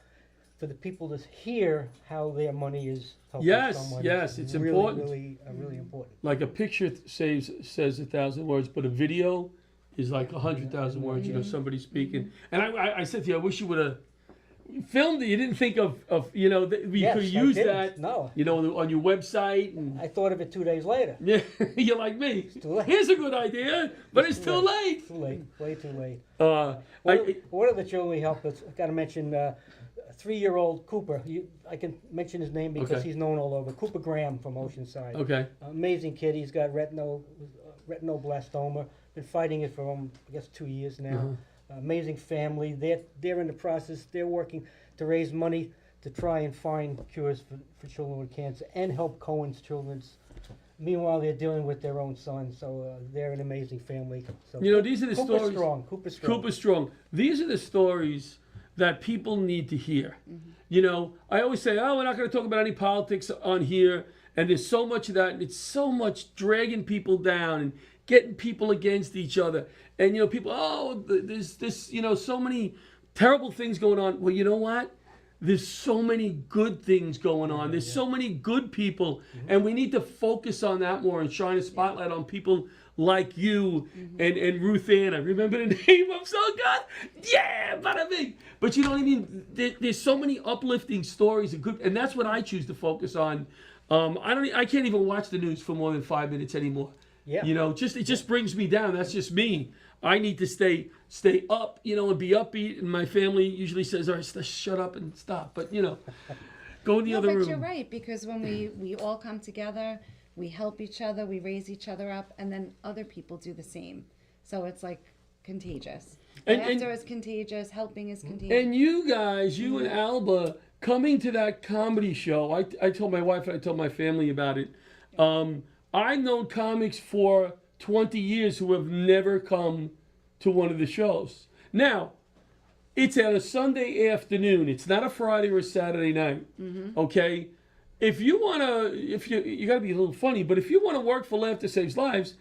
for the people to hear how their money is helping Yes, someone. yes, is it's really, important. Really important. Like a picture says 1,000 words, but a video is like 100,000 words. You know, somebody speaking. And I said to you, I wish you would have filmed it. You didn't think of you know, we Yes, could I use didn't. that. No. You know, on your website. And I thought of it 2 days later. yeah, you're like me. too late. Here's a good idea, but it's too late. Too late. Way too late. I- One of the children we helped us, I've got to mention 3-year-old Cooper. I can mention his name because Okay. he's known all over. Cooper Graham from Oceanside. Okay. Amazing kid. He's got retinoblastoma. Been fighting it for I guess 2 years now. Amazing family. They're in the process. They're working to raise money to try and find cures for children with cancer and help Cohen's children's. Meanwhile, they're dealing with their own son, so they're an amazing family. So You know, these are the Cooper's stories. strong. Cooper's strong. Cooper Strong. These are the stories that people need to hear. You know, I always say, oh, we're not going to talk about any politics on here. And there's so much of that. And it's so much dragging people down and getting people against each other. And, you know, people, oh, there's this, you know, so many terrible things going on. Well, you know what? There's so many good things going on. There's so many good people. And we need to focus on that more and shine a spotlight on people like you and Ruth Anna. Remember the name? I'm so good. Yeah, bada bing. But you know what I mean? There's so many uplifting stories and good, and that's what I choose to focus on. I can't even watch the news for more than 5 minutes anymore. Yeah. You know, it just brings me down. That's just me. I need to stay up, you know, and be upbeat. And my family usually says, "All right, shut up and stop." But you know, go in the other but room. you're right, because when we all come together, we help each other, we raise each other up, and then other people do the same. So it's like contagious. Laughter is contagious, helping is contagious. And you guys, you and Alba, coming to that comedy show, I told my wife and I told my family about it. I've known comics for 20 years who have never come to one of the shows. Now, it's at a Sunday afternoon. It's not a Friday or a Saturday night. Okay? If you want to, you got to be a little funny, but if you want to work for Laughter Saves Lives,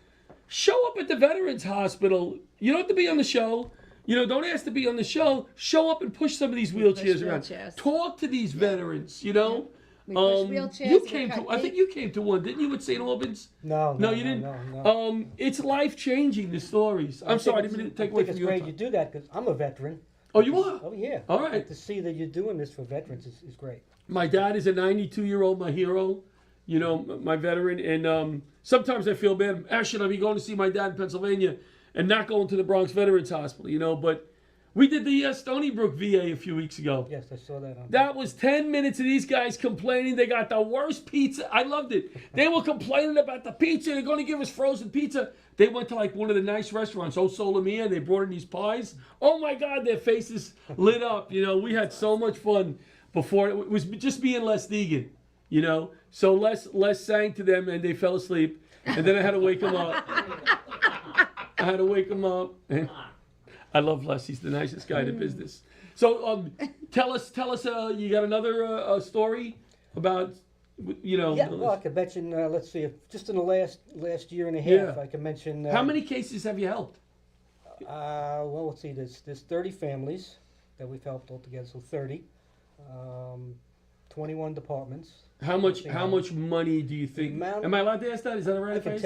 show up at the Veterans Hospital. You don't have to be on the show. You know, don't ask to be on the show. Show up and push some of these wheelchairs around. wheelchairs. Talk to these veterans, you know. We push wheelchairs, You we came cut to, I think you came to one, didn't you, at St. Albans? No, you didn't. No. It's life changing, the stories. I'm sorry, I didn't mean to take away from it's your great time. you do that because I'm a veteran. Oh, you are? Oh yeah. All right. To see that you're doing this for veterans is great. My dad is a 92-year-old, my hero, you know, my veteran. And sometimes I feel bad. Should I be going to see my dad in Pennsylvania and not going to the Bronx Veterans Hospital, you know? But we did the Stony Brook VA a few weeks ago. Yes, I saw that. That was 10 minutes of these guys complaining. They got the worst pizza. I loved it. They were complaining about the pizza. They're going to give us frozen pizza. They went to like one of the nice restaurants, O Sole Mia. They brought in these pies. Oh my God, their faces lit up. You know, we had so much fun before. It was just me and Les Deegan, you know. So Les sang to them and they fell asleep. And then I had to wake them up. I love Les. He's the nicest guy in the business. So tell us. You got another story about, you know? Yeah, well, I could mention. Let's see, just in the last year and a half, I can mention. How many cases have you helped? Well, let's see. There's 30 families that we've helped altogether, so 30. 21 departments. How much money do you think? Am I allowed to ask that? Is that all right? I can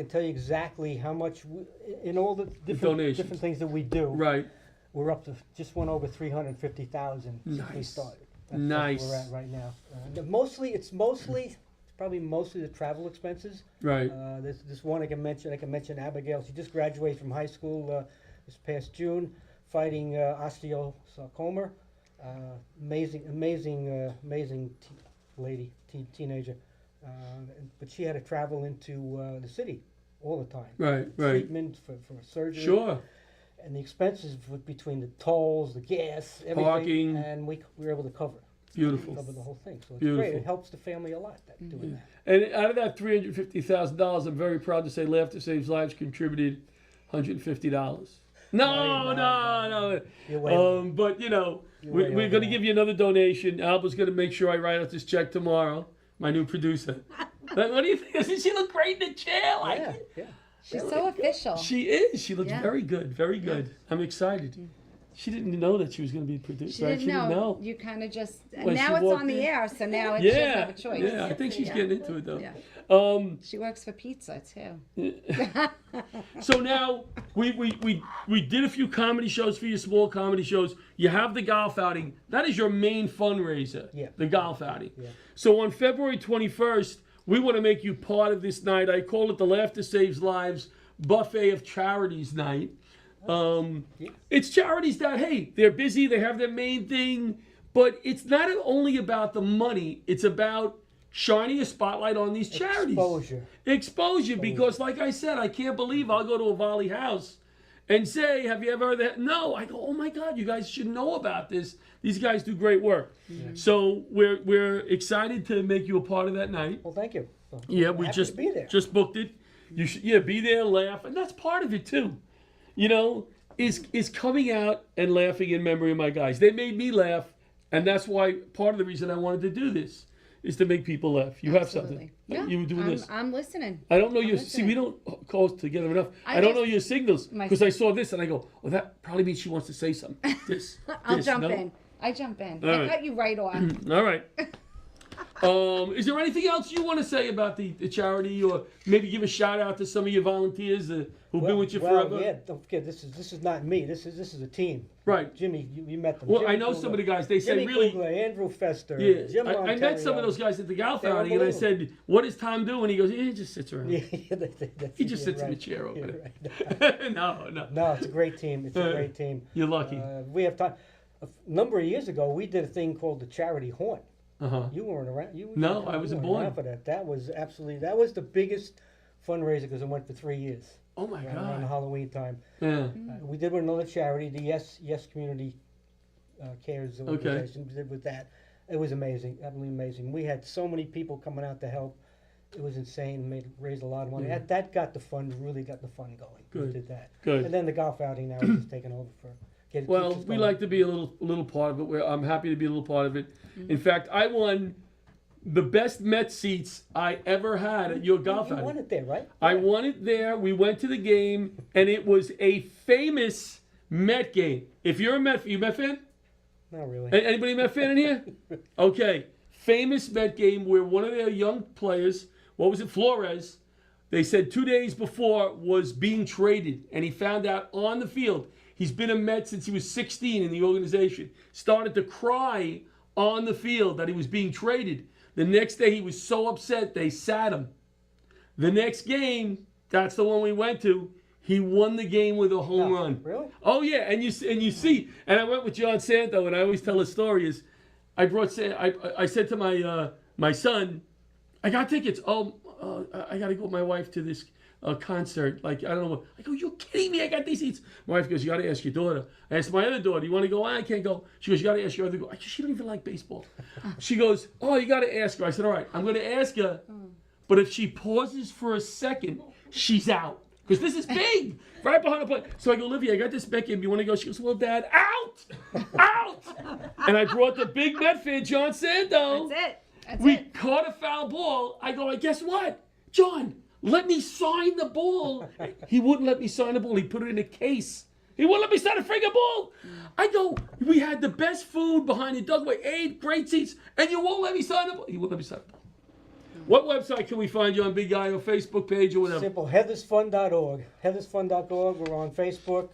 tell you exactly how much in all the different things that we do. Right. We're up to just went over 350,000 since we started. That's Nice. where we're at right now. It's probably mostly the travel expenses. Right. There's one I can mention Abigail. She just graduated from high school this past June, fighting osteosarcoma. Amazing lady, teenager. But she had to travel into the city all the time. Right. Treatment for surgery. Sure. And the expenses between the tolls, the gas, everything, parking, and we were able to cover. Beautiful. Cover the whole thing. So it's Beautiful. great. It helps the family a lot doing that. And out of that $350,000, I'm very proud to say Laughter Saves Lives contributed $150. No. But you know, we're going to give you another donation. Alba's going to make sure I write out this check tomorrow. My new producer. What do you think? Doesn't she look great in the chair? Yeah. She's so official. She is. She looks very good. Very good. I'm excited. She didn't know that she was going to be produced. She right? didn't know. You kind of just. When Now she it's walked on the in. air, so now it should have a choice. Yeah, I think she's getting into it though. Yeah. She works for pizza too. So now we did a few comedy shows for you, small comedy shows. You have the golf outing. That is your main fundraiser. Yeah. The golf outing. Yeah. So on February 21st, we want to make you part of this night. I call it the Laughter Saves Lives Buffet of Charities night. It's charities that, hey, they're busy, they have their main thing, but it's not only about the money, it's about shining a spotlight on these charities. Exposure, because like I said, I can't believe I'll go to a volley house and say, have you ever heard that? No, I go, oh my God, you guys should know about this. These guys do great work. Mm-hmm. So we're excited to make you a part of that night. Well, thank you. Yeah, we just booked it. You should be there, laugh, and that's part of it too. You know, is coming out and laughing in memory of my guys. They made me laugh, and that's why part of the reason I wanted to do this is to make people laugh. You have something. Yeah, you were doing this. I'm listening. I don't know your. See, we don't call together enough. I don't know your signals because I saw this and I go, oh, that probably means she wants to say something. This. I'll jump in. I jump in. I cut you right off. All right. Is there anything else you want to say about the charity, or maybe give a shout out to some of your volunteers who've been with you forever? Yeah, don't forget this is not me. This is a team. Right. Jimmy, you met them. Well, Jimmy I know Kugler, some of the guys. They said Jimmy really. Kugler, Andrew Fester. Yeah, Jim I met some of those guys at the golf outing, and I said, "What does Tom do?" And he goes, "He just sits around. He just sits in the chair over there." No. No, it's a great team. It's a great team. You're lucky. We have time. A number of years ago, we did a thing called the Charity Haunt. You weren't around. No, I wasn't born. For that. That was the biggest fundraiser because it went for 3 years. Oh my God! Around Halloween time. Yeah. We did with another charity, the Yes Community Cares organization. We did with that. It was amazing, absolutely amazing. We had so many people coming out to help. It was insane. Raised a lot of money. Yeah. That got the fun. Really got the fun going. Good. We did that. Good. And then the golf outing now is just taking over for. Well, we like to be a little part of it. I'm happy to be a little part of it. In fact, I won the best Met seats I ever had at your golf outing. You won it there, right? I won it there. We went to the game, and it was a famous Met game. If you're a Met fan? Not really. Anybody a Met fan in here? Okay. Famous Met game where one of their young players, Flores, they said 2 days before was being traded, and he found out on the field. He's been a Met since he was 16 in the organization. Started to cry on the field that he was being traded. The next day he was so upset they sat him. The next game, that's the one we went to, he won the game with a home run. Really? Oh yeah, and you see, and I went with John Santo, and I always tell a story is, I said to my son, I got tickets. I got to go with my wife to this concert. Like, I don't know what. I go, you're kidding me. I got these seats. My wife goes, you got to ask your daughter. I asked my other daughter, you want to go? I can't go. She goes, you got to ask your other daughter. She don't even like baseball. She goes, oh, you got to ask her. I said, all right, I'm going to ask her. But if she pauses for a second, she's out. Because this is big. Right behind the plate. So I go, Olivia, I got this bet game. You want to go? She goes, well, Dad, out. And I brought the big Met fan, John Santo. That's it. We caught a foul ball. I go, guess what? John, let me sign the ball. He wouldn't let me sign the ball. He put it in a case. He wouldn't let me sign a friggin' ball. I go, we had the best food behind the Dugway, 8 great seats, and you won't let me sign the ball. He wouldn't let me sign the ball. What website can we find you on, Big Guy, or Facebook page or whatever? Simple, heathersfund.org. Heathersfund.org. We're on Facebook.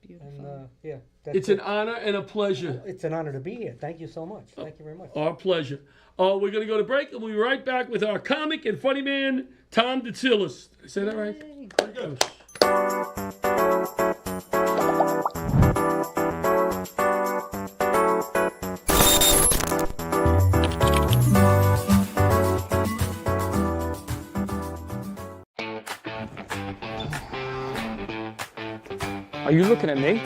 Beautiful. And, it's an honor and a pleasure. It's an honor to be here. Thank you so much. Thank you very much. Our pleasure. We're going to go to break, and we'll be right back with our comic and funny man, Tom DeTillis. Did I say that right? Very good. Are you looking at me?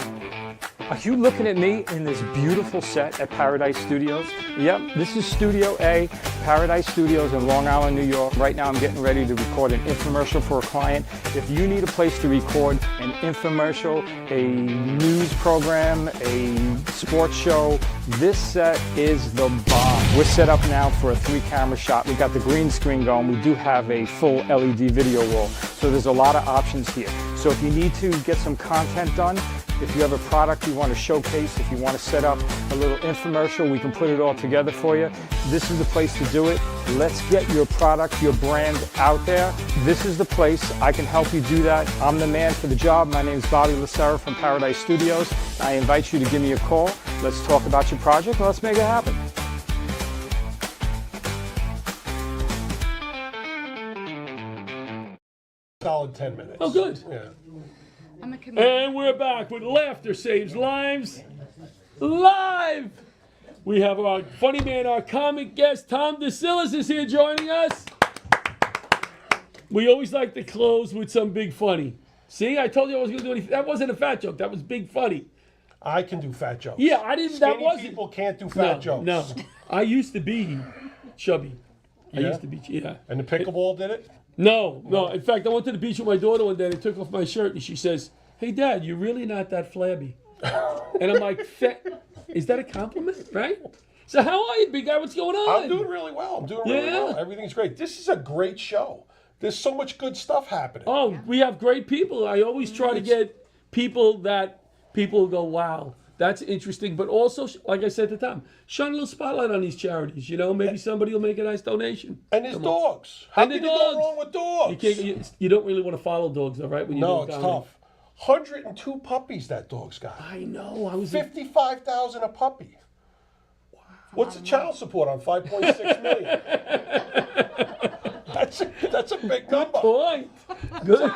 Are you looking at me in this beautiful set at Paradise Studios? Yep, this is Studio A, Paradise Studios in Long Island, New York. Right now I'm getting ready to record an infomercial for a client. If you need a place to record an infomercial, a news program, a sports show, this set is the bomb. We're set up now for a 3-camera shot. We got the green screen going. We do have a full LED video wall. So there's a lot of options here. So if you need to get some content done, If you have a product you want to showcase, if you want to set up a little infomercial, we can put it all together for you. This is the place to do it. Let's get your product, your brand out there. This is the place. I can help you do that. I'm the man for the job. My name is Bobby Lucera from Paradise Studios. I invite you to give me a call. Let's talk about your project and let's make it happen. Solid 10 minutes. Oh, good. Yeah. I'm a comedian. And we're back with Laughter Saves Lives live. We have our funny man, our comic guest, Tom DeSillis is here joining us. We always like to close with some big funny. See, I told you I was going to do anything. That wasn't a fat joke. That was big funny. I can do fat jokes. Yeah, I didn't. Skinny That wasn't. people can't do fat jokes. No, I used to be chubby. I Yeah? used to be. Yeah. And the pickleball did it? No. In fact, I went to the beach with my daughter one day and I took off my shirt and she says, "Hey, Dad, you're really not that flabby." And I'm like, is that a compliment, right? So how are you, big guy? What's going on? I'm doing really well. I'm doing really well. Everything's great. This is a great show. There's so much good stuff happening. Oh, we have great people. I always try to get people that people go, wow, that's interesting. But also, like I said to Tom, shine a little spotlight on these charities. You know, maybe somebody will make a nice donation. And there's dogs. How And can the you go dogs. wrong with dogs? You don't really want to follow dogs, though, right? When No, do it's comedy. tough. 102 puppies that dog's got. I know. I was 55,000 a puppy. Wow. What's the child support on 5.6 million? That's a big number. Point. Good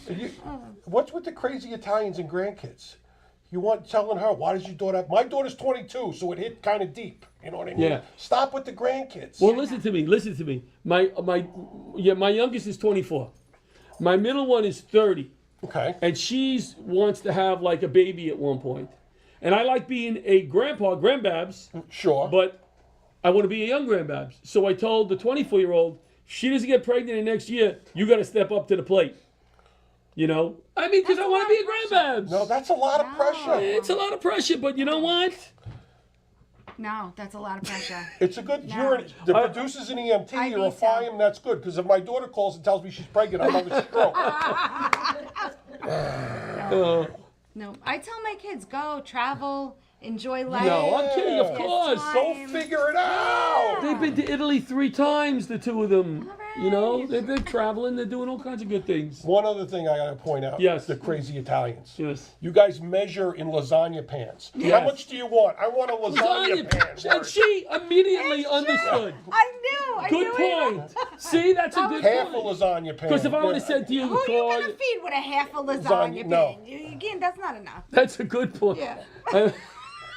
Big number. What's with the crazy Italians and grandkids? You want telling her, why does your daughter have... My daughter's 22, so it hit kind of deep. You know what I mean? Yeah. Stop with the grandkids. Well, listen to me. My youngest is 24. My middle one is 30. Okay. And she wants to have like a baby at one point. And I like being a grandbabs. Sure. But I want to be a young grandbabs. So I told the 24-year-old, she doesn't get pregnant in next year, you got to step up to the plate. You know? I mean, because I want to be a grandbabs. No, that's a lot of pressure. It's a lot of pressure, but you know what? No, that's a lot of pressure. It's a good... No. The producer's an EMT, you're a FIAM, that's good. Because if my daughter calls and tells me she's pregnant, I'm having a stroke. No, I tell my kids, go, travel, enjoy life. No, I'm kidding, of course. Go figure it out. They've been to Italy 3 times, the two of them. You know, they're traveling, they're doing all kinds of good things. One other thing I got to point out. Yes. The crazy Italians. Yes. You guys measure in lasagna pans. Yes. How much do you want? I want a lasagna pan. And she immediately understood. I knew. Good point. See, that's a good Half point. a lasagna pan. Because if I would have said to you, Who are you Claude, going to feed with a half a lasagna pan? No. Again, that's not enough. that's a good point. Yeah.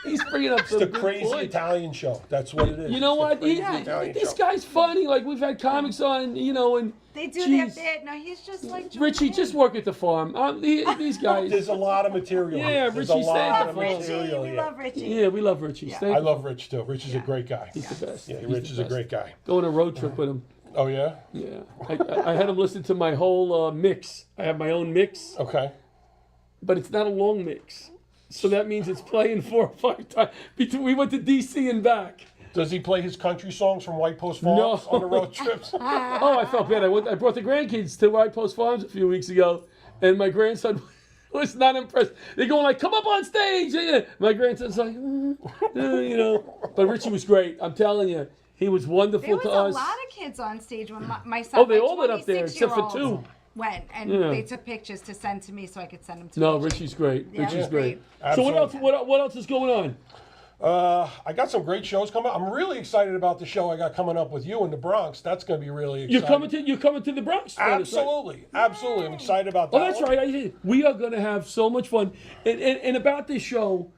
He's bringing up some the good crazy points. Italian show. That's what it is. You know what? Italian This show. guy's funny. Like, we've had comics on, you know, and They do Jeez. their bit. No, he's just like Richie, just work at the farm. These guys. There's a lot of material. Yeah, There's Richie, a stay lot at the of farm. material. We love Richie. Yeah, we love Richie. Stay I love Rich too. Rich is a great guy. He's the best. Yeah, He's Rich the is a best. great guy. Go on a road trip with him. Oh yeah. Yeah, I had him listen to my whole mix. I have my own mix, Okay. but it's not a long mix. So that means it's playing 4 or 5 times. We went to D.C. and back. Does he play his country songs from White Post Farms on the road trips? Oh, I felt bad. I brought the grandkids to White Post Farms a few weeks ago, and my grandson was not impressed. They're going like, come up on stage. Yeah. My grandson's like, you know. But Richie was great. I'm telling you. He was wonderful There was to a us. lot of kids on stage when my son. Oh, they my all went up there except for 26-year-old 2. Went and Yeah. they took pictures to send to me so I could send them to. No, Richie. Richie's great. Yeah, Richie's he's great. great. So what else? Absolutely. What else is going on? I got some great shows coming up. I'm really excited about the show I got coming up with you in the Bronx. That's going to be really exciting. You're coming to the Bronx. then, right? Absolutely. Absolutely. I'm excited about that. Oh, that's right. We are going to have so much fun. And about this show,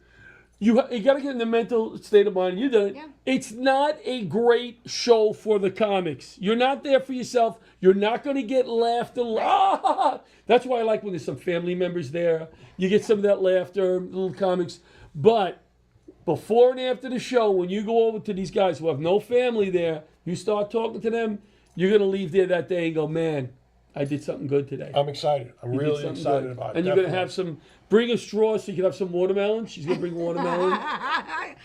you got to get in the mental state of mind. You done. Yeah. It's not a great show for the comics. You're not there for yourself. You're not going to get laughter. That's why I like when there's some family members there. You get some of that laughter, little comics. But before and after the show, when you go over to these guys who have no family there, you start talking to them, you're going to leave there that day and go, man, I did something good today. I'm excited. I'm You did really something excited good. about it. And you're going to Definitely. have bring a straw so you can have some watermelon. She's going to bring watermelon. I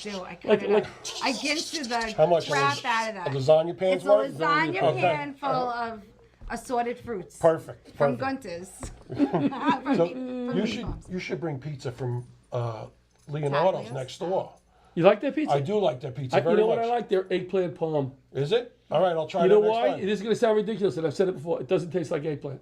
do. I cut Like- it like- up. I get to the How much? crap out of A that. lasagna pan's It's a worth? lasagna Okay. pan full of assorted fruits. Perfect. From Perfect. Gunter's. So you should bring pizza from Leonardo's Taglia's? next door. You like that pizza? I do like their pizza very You know much. what I like? Their eggplant palm. Is it? All right, I'll try You that know next why? time. It is going to sound ridiculous, and I've said it before. It doesn't taste like eggplant.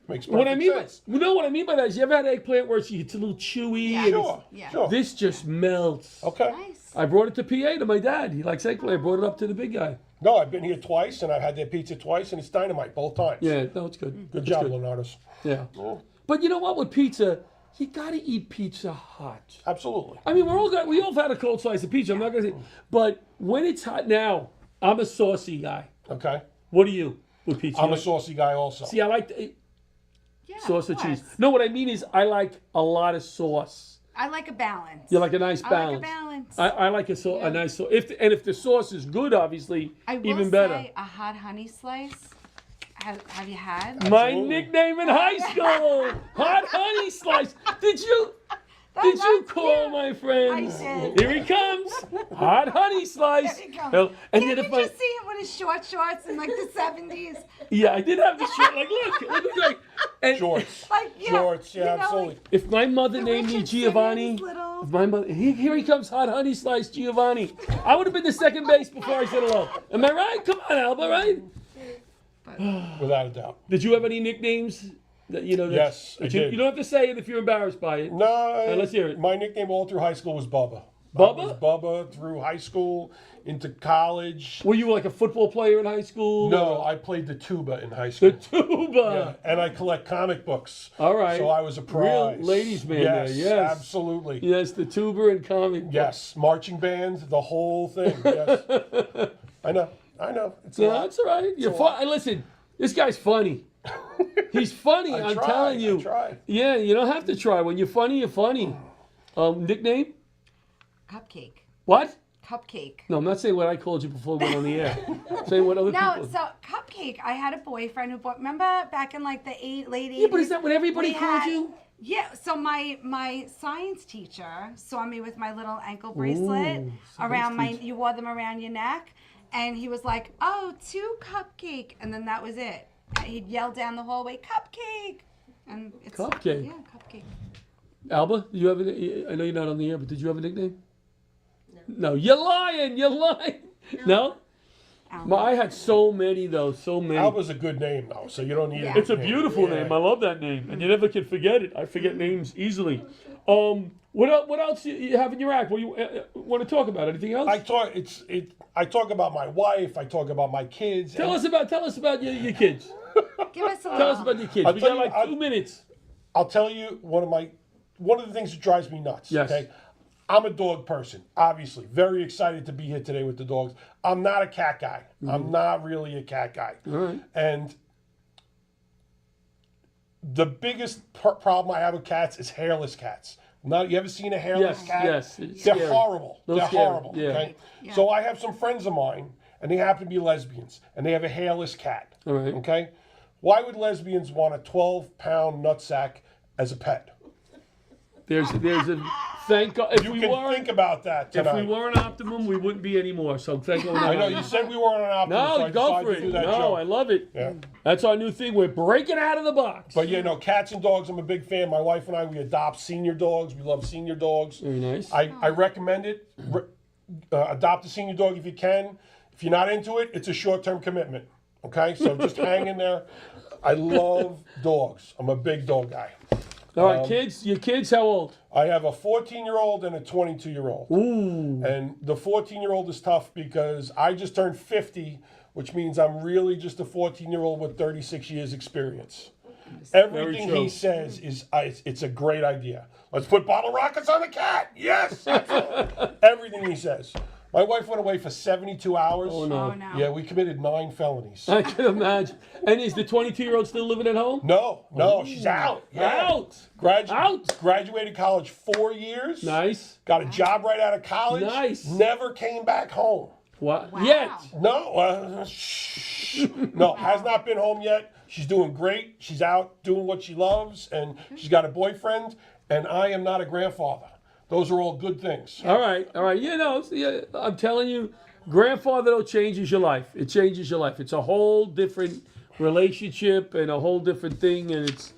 Makes What I perfect mean sense. by, you know what I mean by that is, you ever had eggplant where it's a little chewy? Yeah. and Sure, Yeah. sure. This just melts. Okay. Nice. I brought it to PA to my dad. He likes eggplant. I brought it up to the big guy. No, I've been here twice, and I've had their pizza twice, and it's dynamite both times. Yeah, no, it's good. Good It's job, good. Leonardo's. Yeah. Yeah, But you know what? With pizza, you got to eat pizza hot. absolutely. I mean, we all have had a cold slice of pizza. I'm not going to say, but when it's hot now, I'm a saucy guy. Okay. What are you with pizza? I'm You a saucy guy also. See, I like the, Yeah, sauce of or cheese. course. No, what I mean is I like a lot of sauce. I like a balance. You like a nice I balance. like a balance. I like a nice sauce. If the sauce is good, obviously, I will even better. say a hot honey slice. Have you had? My Absolutely. nickname in high school, Hot Honey Slice. Did you That's call cute. my friends? I did. Here he comes, Hot Honey Slice. Here he comes. And Can't then you if I, just see him with his short shorts in like the 70s? yeah, I did have the shirt. Like, look, like, and Shorts. Like, yeah, Shorts, yeah, you know, absolutely. like- if my mother The named me Richard Giovanni, Simmons little- if my mother, here he comes, Hot Honey Slice Giovanni. I would have been the second base before I said hello. Am I right? Come on, Alba, right? Without a doubt. Did you have any nicknames? That, that, Yes, I that you, did. you don't have to say it if you're embarrassed by it. No, let's hear it. My nickname all through high school was Bubba. Bubba? I was Bubba through high school, into college. Were you like a football player in high school? No, or- I played the tuba in high school. The tuba. Yeah, and I collect comic books. All right. So I was a prize. Real ladies' man yes, there, yes. absolutely. Yes, the tuba and comic. Yes, marching band, the whole thing. Yes. I know. It's a No, lot. that's all right. You're a lot. fun. Listen, this guy's funny. He's funny. I'm try, telling you. I try. Yeah, you don't have to try. When you're funny, you're funny. Nickname? Cupcake. What? Cupcake. No, I'm not saying what I called you before we went on the air. I'm saying what other No, people. so Cupcake, I had a boyfriend who bought, remember back in like the late 80s? Yeah, but is that what everybody we called had- you? Yeah, so my science teacher saw me with my little ankle bracelet around my, you wore them around your neck, and he was like, oh, 2 Cupcake, and then that was it. And he'd yell down the hallway, Cupcake! And it's Cupcake. Yeah, Cupcake. Alba, did you have I know you're not on the air, but did you have a nickname? No, you're lying. You're lying. No? I had so many, though. So many. Alba's a good name, though, so you don't need Yeah. it. It's a beautiful name. I love that name. And you never can forget it. I forget names easily. What else you have in your act? What you want to talk about? Anything else? I talk about my wife. I talk about my kids. Tell us about your kids. Give us a Tell us about your kids. I'll We tell got you- like 2 minutes. I'll tell you one of the things that drives me nuts. Yes. Okay. I'm a dog person, obviously. Very excited to be here today with the dogs. I'm not a cat guy. I'm not really a cat guy. All right. And the biggest problem I have with cats is hairless cats. You ever seen a hairless Yes, cat? yes, it's They're scary. horrible. Those They're scary, horrible. yeah. Okay. So I have some friends of mine, and they happen to be lesbians, and they have a hairless cat. All right. Okay. Why would lesbians want a 12-pound nutsack as a pet? There's a thank God. If You we can weren't, think about that if tonight. we weren't Optimum, we wouldn't be anymore. So thank God. I know you said we weren't on Optimum, so No, I go decided for to do it. that No, joke. I love it. Yeah. That's our new thing. We're breaking out of the box. But cats and dogs, I'm a big fan. My wife and I, we adopt senior dogs. We love senior dogs. Very nice. I recommend it. Adopt a senior dog if you can. If you're not into it, it's a short-term commitment. Okay? So just hang in there. I love dogs. I'm a big dog guy. All right, kids. Your kids, how old? I have a 14-year-old and a 22-year-old. Ooh. And the 14-year-old is tough because I just turned 50, which means I'm really just a 14-year-old with 36 years experience. Everything true. he says is it's a great idea. Let's put bottle rockets on the cat. Yes. Absolutely. Everything he says. My wife went away for 72 hours. Oh, no. Oh, no. Yeah, we committed 9 felonies. I can imagine. And is the 22-year-old still living at home? No, she's out. Yeah. Out. Out. Graduated college 4 years. Nice. Got a job right out of college. Nice. Never came back home. What? Wow. Yet. No, no, has not been home yet. She's doing great. She's out doing what she loves, and she's got a boyfriend, and I am not a grandfather. Those are all good things. All right. I'm telling you, grandfather though changes your life. It changes your life. It's a whole different relationship and a whole different thing. And it's,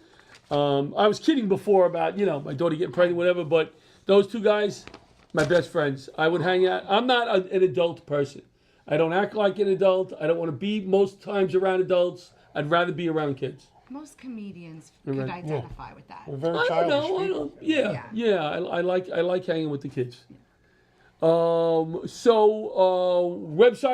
I was kidding before about, my daughter getting pregnant, whatever, but those two guys, my best friends. I would hang out. I'm not an adult person. I don't act like an adult. I don't want to be most times around adults. I'd rather be around kids. Most comedians could identify with that. We're very I don't childish know. people. I like hanging with the kids. Website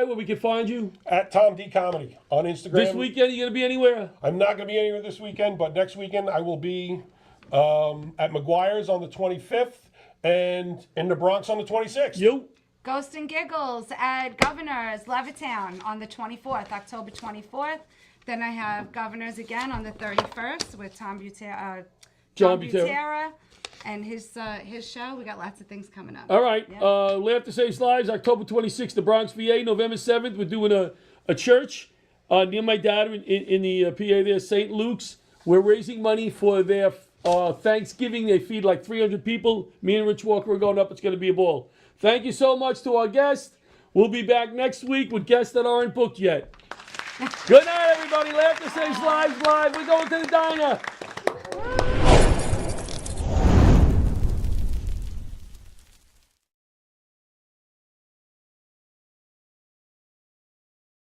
where we can find you At Tom D Comedy on Instagram. this weekend. You gonna be anywhere? I'm not going to be anywhere this weekend, but next weekend I will be at McGuire's on the 25th and in the Bronx on the 26th. You? Ghost and Giggles at Governor's, Levittown on the 24th, October 24th. Then I have Governor's again on the 31st with John Butera and his show. We got lots of things coming up. All right. Laugh to Save Lives, October 26th, the Bronx, VA. November 7th, we're doing a church near my dad in the PA there, St. Luke's. We're raising money for their Thanksgiving. They feed like 300 people. Me and Rich Walker are going up. It's going to be a ball. Thank you so much to our guest. We'll be back next week with guests that aren't booked yet. Good night, everybody. Laugh to Save Lives live. We're going to the diner.